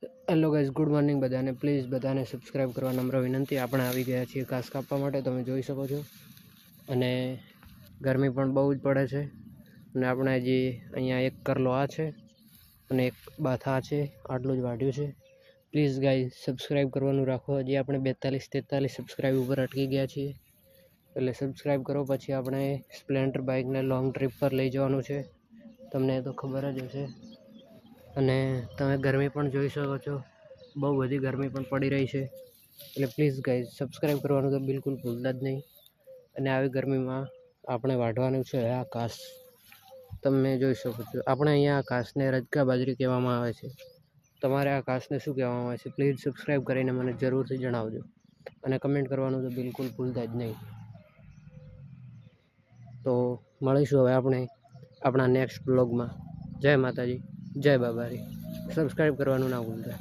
Hello guys, good morning બધાને. Please બધાને subscribe કરવા નમ્ર વિનંતી. આપણે આવી ગયા છીએ ઘાસ કાપવા માટે, તમે જોઈ શકો છો. અને ગરમી પણ બહુ જ પડે છે. અને આપણે હજી અહીંયા એક કરલો આ છે અને એક બાથા છે, આટલું જ વાઢ્યું છે. પ્લીઝ ગાઈઝ સબસ્ક્રાઈબ કરવાનું રાખો. હજી આપણે 42-43 સબસ્ક્રાઈબ ઉપર અટકી ગયા છીએ, એટલે સબસ્ક્રાઈબ કરો. પછી આપણે સ્પ્લેન્ડર બાઇકને લોંગ ટ્રીપ પર લઈ જવાનું છે, તમને તો ખબર જ હશે. અને તમે ગરમી પણ જોઈ શકો છો, બહુ બધી ગરમી પણ પડી રહી છે. એટલે પ્લીઝ ગાઈઝ સબસ્ક્રાઈબ કરવાનું તો બિલકુલ ભૂલતા જ નહીં. અને આવી ગરમીમાં આપણે વાઢવાનું છે આ ઘાસ, તમે જોઈ શકો છો. આપણે અહીંયા આ ઘાસને રજકા બાજરી કહેવામાં આવે છે. તમારે આ ઘાસને શું કહેવામાં આવે છે પ્લીઝ સબસ્ક્રાઈબ કરીને મને જરૂરથી જણાવજો. અને કમેન્ટ કરવાનું તો બિલકુલ ભૂલતા જ નહીં. તો મળીશું હવે આપણે આપણા નેક્સ્ટ બ્લોગમાં. જય માતાજી, જય બાબારી. સબસ્ક્રાઈબ કરવાનું ના ભૂલતા.